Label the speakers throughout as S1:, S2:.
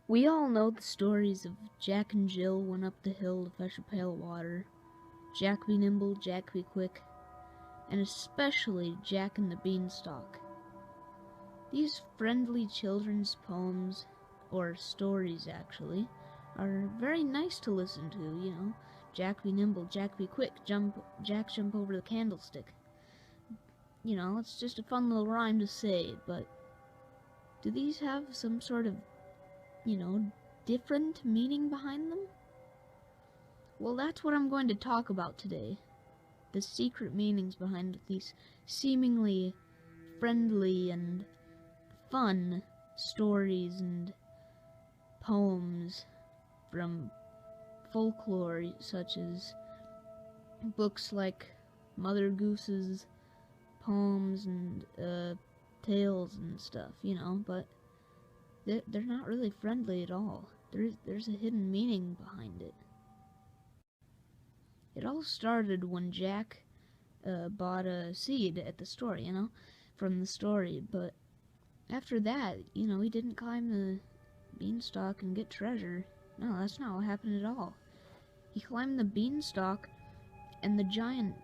S1: We all know the stories of Jack and Jill went up the hill to fetch a pail of water. Jack be nimble, Jack be quick, and especially Jack and the Beanstalk. These friendly children's poems, or stories actually, are very nice to listen to, Jack be nimble, Jack be quick, Jack jump over the candlestick. It's just a fun little rhyme to say, but do these have some sort of, different meaning behind them? Well, that's what I'm going to talk about today. The secret meanings behind these seemingly friendly and fun stories and poems from folklore, such as books like Mother Goose's poems and tales and stuff, but they're not really friendly at all. There's a hidden meaning behind it. It all started when Jack bought a seed at the store, from the story, but after that, he didn't climb the beanstalk and get treasure. No, that's not what happened at all. He climbed the beanstalk, and the giant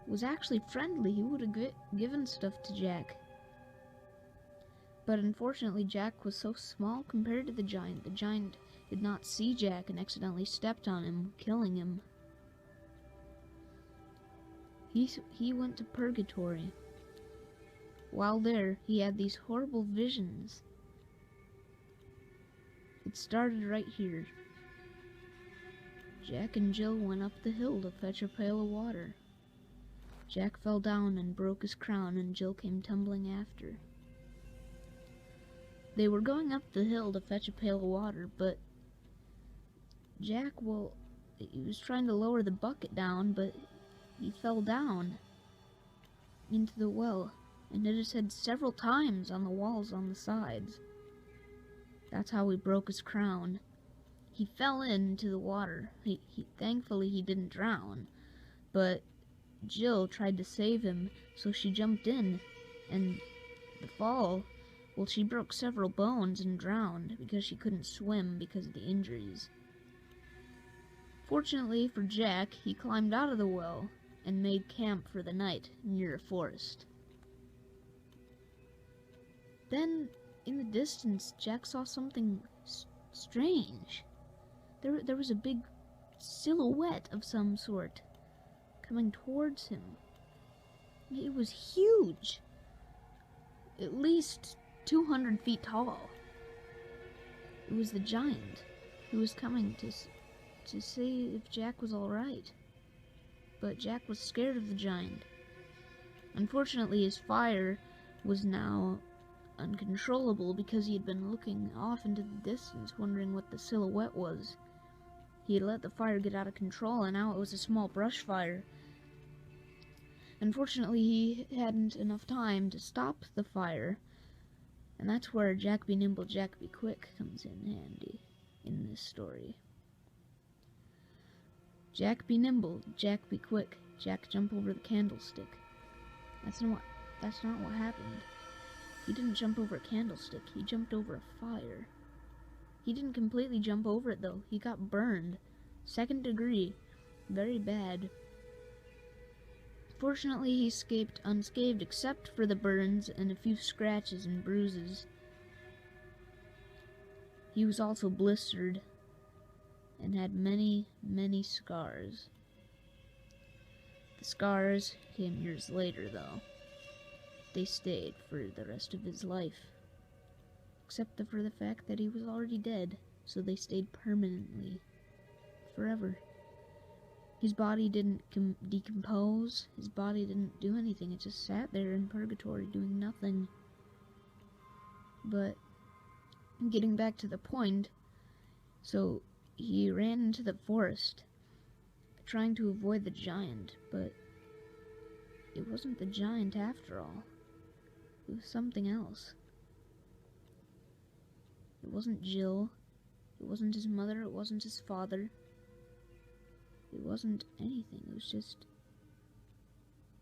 S1: was actually friendly. He would have given stuff to Jack. But unfortunately, Jack was so small compared to the giant. The giant did not see Jack and accidentally stepped on him, killing him. He went to purgatory. While there, he had these horrible visions. It started right here. Jack and Jill went up the hill to fetch a pail of water. Jack fell down and broke his crown, and Jill came tumbling after. They were going up the hill to fetch a pail of water, but Jack, he was trying to lower the bucket down, but he fell down into the well and hit his head several times on the walls on the sides. That's how he broke his crown. He fell into the water. Thankfully he didn't drown, but Jill tried to save him, so she jumped in, and the fall, she broke several bones and drowned because she couldn't swim because of the injuries. Fortunately for Jack, he climbed out of the well and made camp for the night near a forest. Then, in the distance, Jack saw something strange. There was a big silhouette of some sort coming towards him. It was huge, at least 200 feet tall. It was the giant who was coming to see if Jack was all right. But Jack was scared of the giant. Unfortunately, his fire was now uncontrollable because he had been looking off into the distance, wondering what the silhouette was. He had let the fire get out of control, and now it was a small brush fire. Unfortunately, he hadn't enough time to stop the fire, and that's where Jack be nimble, Jack be quick comes in handy in this story. Jack be nimble, Jack be quick, Jack jump over the candlestick. That's not what happened. He didn't jump over a candlestick, he jumped over a fire. He didn't completely jump over it though, he got burned. 2nd degree, very bad. Fortunately, he escaped unscathed except for the burns and a few scratches and bruises. He was also blistered and had many, many scars. The scars came years later, though. They stayed for the rest of his life, except for the fact that he was already dead, so they stayed permanently, forever. His body didn't decompose, his body didn't do anything, it just sat there in purgatory doing nothing. But, getting back to the point, so he ran into the forest, trying to avoid the giant, but it wasn't the giant after all. It was something else. It wasn't Jill, it wasn't his mother, it wasn't his father. It wasn't anything, it was just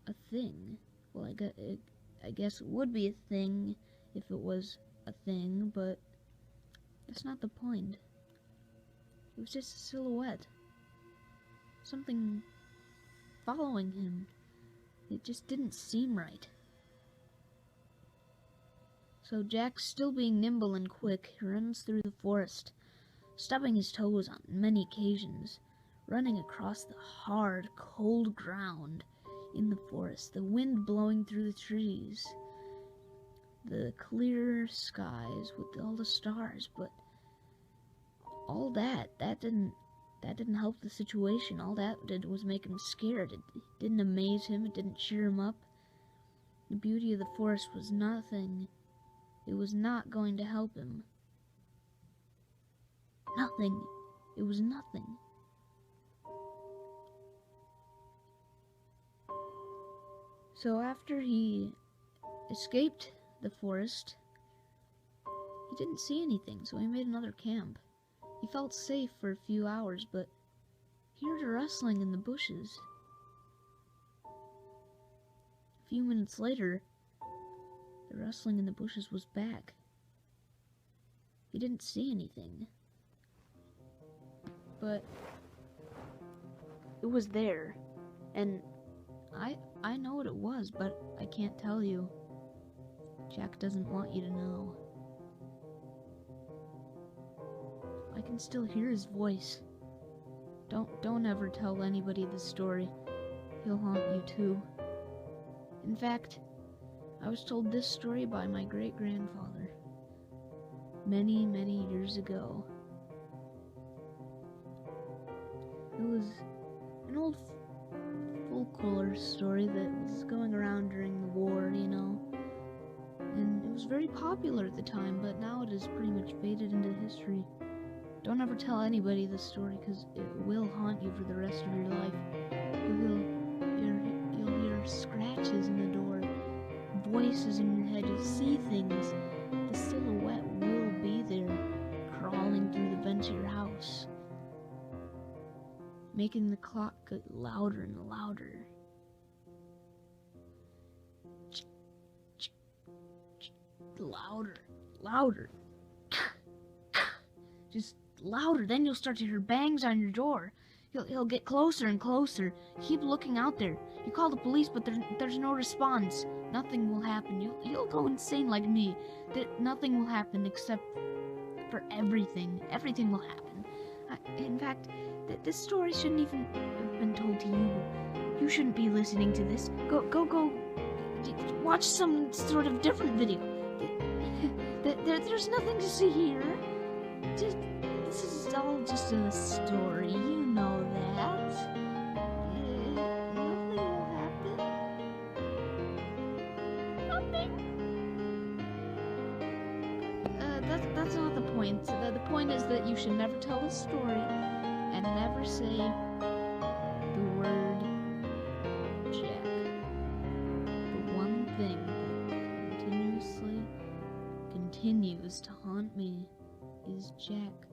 S1: a thing. Well, I guess it would be a thing if it was a thing, but That's not the point. It was just a silhouette. Something following him. It just didn't seem right. So Jack, still being nimble and quick, runs through the forest, stubbing his toes on many occasions, running across the hard, cold ground in the forest, the wind blowing through the trees, the clear skies with all the stars, but all that didn't help the situation. All that did was make him scared. It didn't amaze him, it didn't cheer him up. The beauty of the forest was nothing. It was not going to help him. Nothing. It was nothing. So after he escaped the forest, he didn't see anything, so he made another camp. He felt safe for a few hours, but he heard a rustling in the bushes. A few minutes later, the rustling in the bushes was back. He didn't see anything, but it was there, and I know what it was, but I can't tell you. Jack doesn't want you to know. I can still hear his voice. Don't ever tell anybody this story. He'll haunt you too. In fact, I was told this story by my great-grandfather many, many years ago. It was an old folklore story that was going around during the war, you know. And it was very popular at the time, but now it is pretty much faded into history. Don't ever tell anybody this story, because it will haunt you for the rest of your life. You'll hear scratches in the door, voices in your head, you'll see things. The silhouette will be there, crawling through the vents of your house, making the clock get louder and louder. Louder, louder. Just louder, then you'll start to hear bangs on your door. He'll get closer and closer. Keep looking out there. You call the police, but there's no response. Nothing will happen. You'll go insane like me. Nothing will happen except for everything. Everything will happen. In fact, this story shouldn't even have been told to you. You shouldn't be listening to this. Go. Watch some sort of different video. There's nothing to see here. This is all just a story. You know that. Nothing will happen. Nothing. That's not the point. The point is that you should never tell a story and never say the word Jack. The one thing that continues to haunt me is Jack.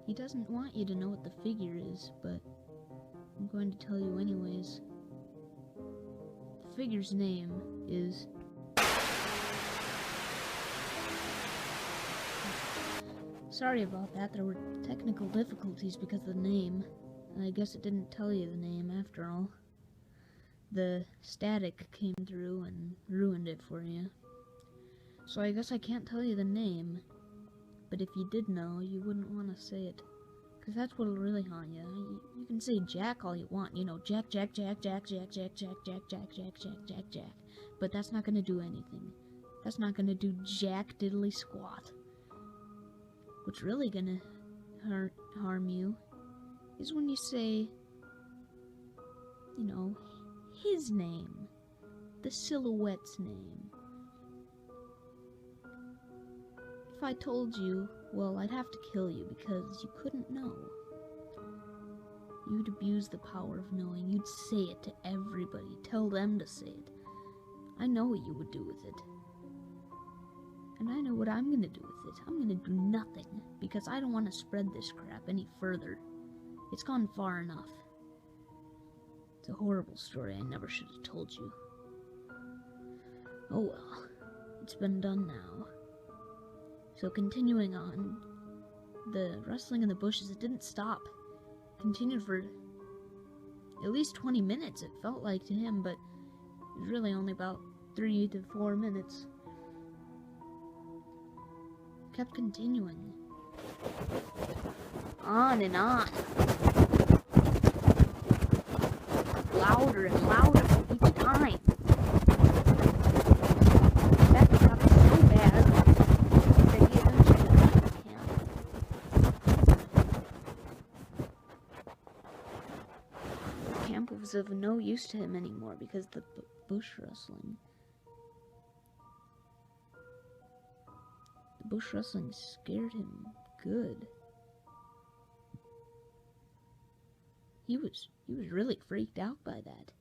S1: He doesn't want you to know what the figure is, but I'm going to tell you anyways. The figure's name is... Sorry about that, there were technical difficulties because of the name. I guess it didn't tell you the name after all. The static came through and ruined it for you. So I guess I can't tell you the name. But if you did know, you wouldn't want to say it. Because that's what'll really haunt you. You can say Jack all you want. You know, Jack. But that's not going to do anything. That's not going to do jack diddly squat. What's really going to harm you is when you say, you know, his name. The silhouette's name. If I told you, well, I'd have to kill you because you couldn't know. You'd abuse the power of knowing. You'd say it to everybody. Tell them to say it. I know what you would do with it. And I know what I'm going to do with it. I'm going to do nothing because I don't want to spread this crap any further. It's gone far enough. It's a horrible story I never should have told you. Oh well, it's been done now. So continuing on, the rustling in the bushes, it didn't stop. Continued for at least 20 minutes, it felt like to him, but it was really only about 3 to 4 minutes. Kept continuing. On and on. Louder and louder each time. That got so bad that he eventually left the camp. The camp was of no use to him anymore because the bush rustling. The bush rustling scared him good. He was really freaked out by that.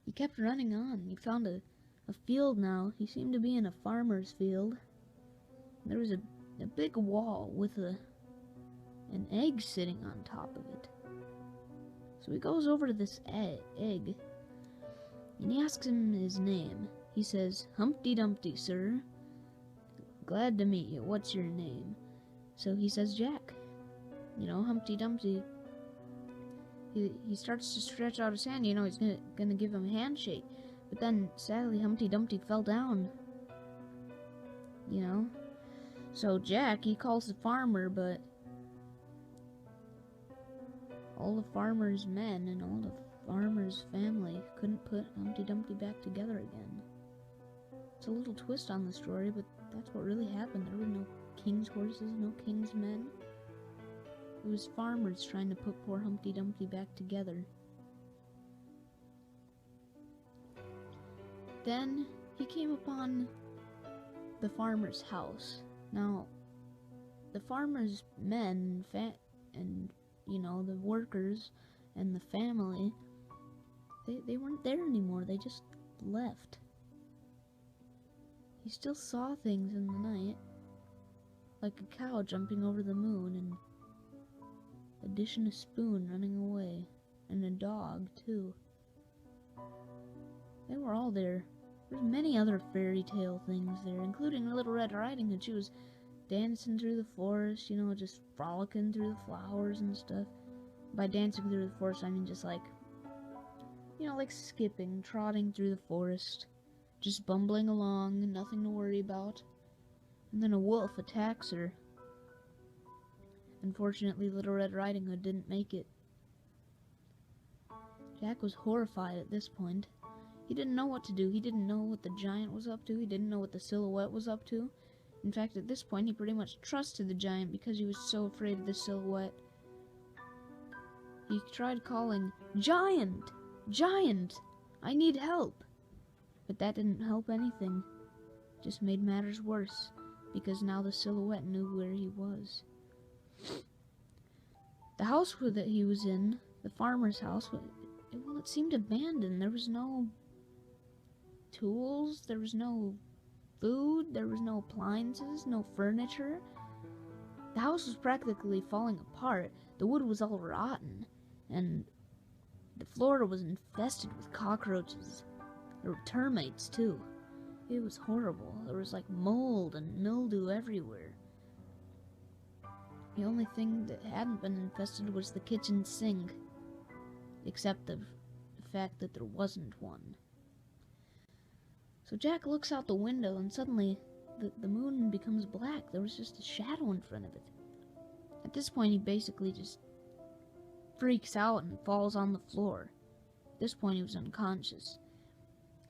S1: He kept running on. He found a field now. He seemed to be in a farmer's field. There was a big wall with an egg sitting on top of it. So he goes over to this egg, and he asks him his name. He says, "Humpty Dumpty, sir. Glad to meet you. What's your name?" So he says, "Jack." You know, Humpty Dumpty. He starts to stretch out his hand, you know, he's gonna give him a handshake. But then, sadly, Humpty Dumpty fell down. You know? So Jack, he calls the farmer, but all the farmer's men and all the farmer's family couldn't put Humpty Dumpty back together again. It's a little twist on the story, but that's what really happened. There were no king's horses, no king's men. It was farmers trying to put poor Humpty Dumpty back together. Then he came upon the farmer's house. Now, the farmer's men and you know, the workers and the family, they weren't there anymore. They just left. He still saw things in the night, like a cow jumping over the moon and a dish and a spoon running away, and a dog, too. They were all there. There's many other fairy tale things there, including Little Red Riding Hood. She was dancing through the forest, you know, just frolicking through the flowers and stuff. By dancing through the forest, I mean just like, you know, like skipping, trotting through the forest, just bumbling along, nothing to worry about. And then a wolf attacks her. Unfortunately, Little Red Riding Hood didn't make it. Jack was horrified at this point. He didn't know what to do. He didn't know what the giant was up to. He didn't know what the silhouette was up to. In fact, at this point, he pretty much trusted the giant because he was so afraid of the silhouette. He tried calling, "Giant! Giant! I need help!" But that didn't help anything. It just made matters worse, because now the silhouette knew where he was. The house that he was in, the farmer's house, it seemed abandoned. There was no tools, there was no food, there was no appliances, no furniture. The house was practically falling apart. The wood was all rotten, and the floor was infested with cockroaches. There were termites, too. It was horrible. There was like mold and mildew everywhere. The only thing that hadn't been infested was the kitchen sink, except the fact that there wasn't one. So Jack looks out the window, and suddenly the moon becomes black. There was just a shadow in front of it. At this point, he basically just freaks out and falls on the floor. At this point, he was unconscious.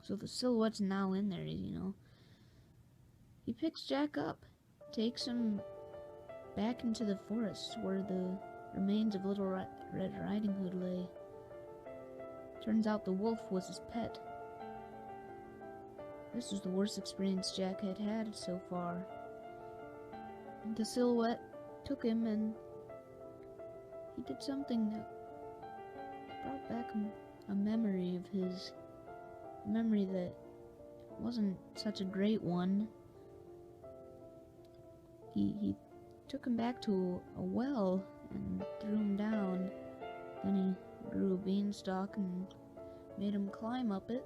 S1: So the silhouette's now in there, you know. He picks Jack up, takes him back into the forest where the remains of Little Red Riding Hood lay. Turns out the wolf was his pet. This was the worst experience Jack had had so far. The silhouette took him, and he did something that brought back a memory of his. A memory that wasn't such a great one. He took him back to a well and threw him down. Then he grew a beanstalk and made him climb up it.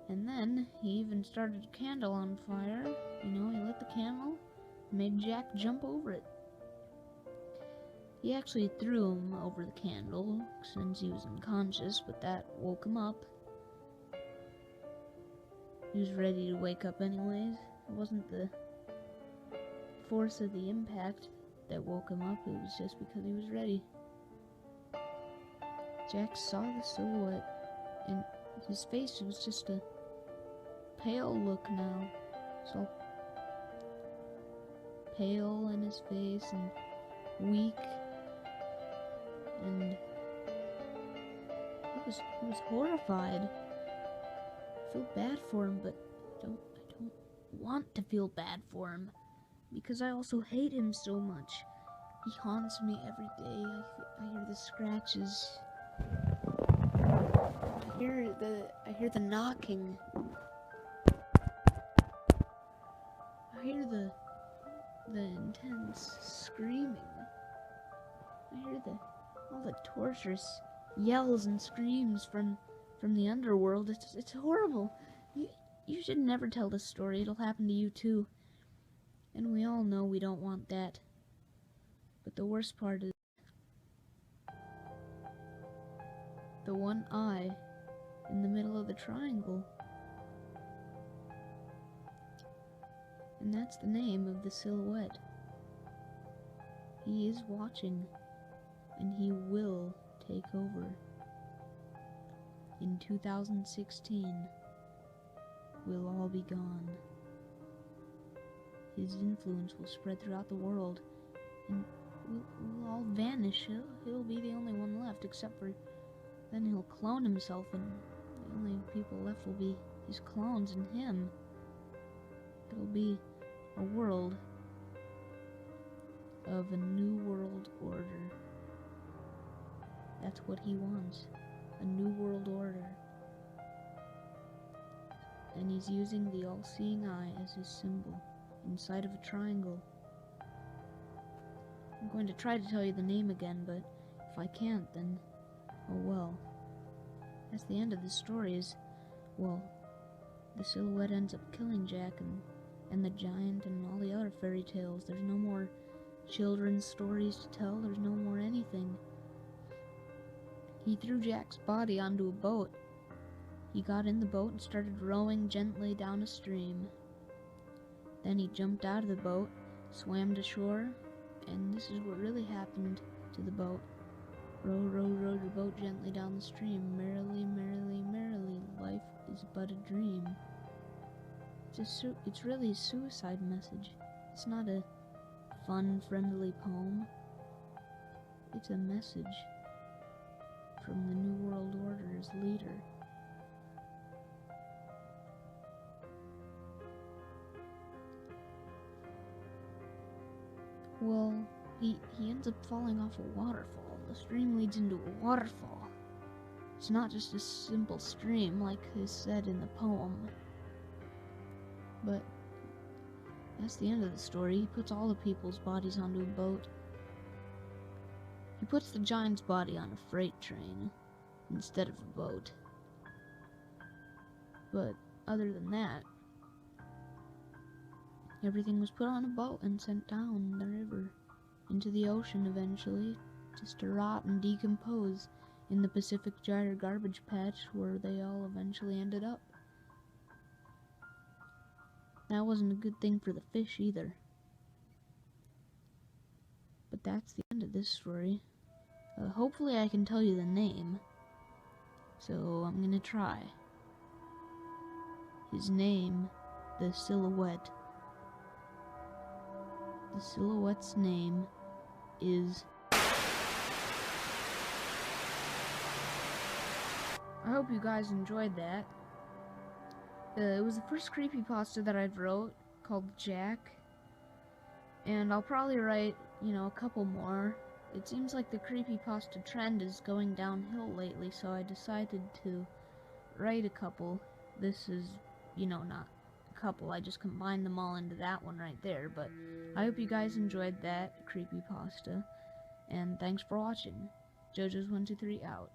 S1: And then he even started a candle on fire. You know, he lit the candle, made Jack jump over it. He actually threw him over the candle since he was unconscious, but that woke him up. He was ready to wake up anyways. It wasn't the force of the impact that woke him up, it was just because he was ready. Jack saw the silhouette, and his face was just a pale look now. So pale in his face and weak, and he was horrified. I feel bad for him, but I don't want to feel bad for him, because I also hate him so much. He haunts me every day. I hear the scratches. I hear the knocking. I hear the intense screaming. I hear all the torturous yells and screams from the underworld. It's horrible. You should never tell this story. It'll happen to you too. And we all know we don't want that. But the worst part is the one eye in the middle of the triangle. And that's the name of the silhouette. He is watching, and he will take over. In 2016, we'll all be gone. His influence will spread throughout the world, and we'll all vanish. He'll be the only one left, except for then he'll clone himself, and the only people left will be his clones and him. It'll be a world of a new world order. That's what he wants. A new world order. And he's using the all-seeing eye as his symbol inside of a triangle. I'm going to try to tell you the name again, but if I can't, then oh well. That's the end of the story. Is, well, the silhouette ends up killing Jack and the giant and all the other fairy tales. There's no more children's stories to tell. There's no more anything. He threw Jack's body onto a boat. He got in the boat and started rowing gently down a stream. Then he jumped out of the boat, swam to shore, and this is what really happened to the boat. Row, row, row your boat gently down the stream. Merrily, merrily, merrily, life is but a dream. It's really a suicide message. It's not a fun, friendly poem. It's a message from the New World Order's leader. Well, he ends up falling off a waterfall. The stream leads into a waterfall. It's not just a simple stream like is said in the poem. But that's the end of the story. He puts all the people's bodies onto a boat. He puts the giant's body on a freight train instead of a boat. But other than that, everything was put on a boat and sent down the river into the ocean eventually, just to rot and decompose in the Pacific Gyre garbage patch where they all eventually ended up. That wasn't a good thing for the fish either. But that's the end of this story. Hopefully I can tell you the name. So I'm gonna try. His name, the silhouette. The silhouette's name is... I hope you guys enjoyed that. It was the first creepypasta that I've wrote, called Jack. And I'll probably write, a couple more. It seems like the creepypasta trend is going downhill lately, so I decided to write a couple. This is, not a couple, I just combined them all into that one right there, but I hope you guys enjoyed that creepypasta, and thanks for watching. JoJo's123 out.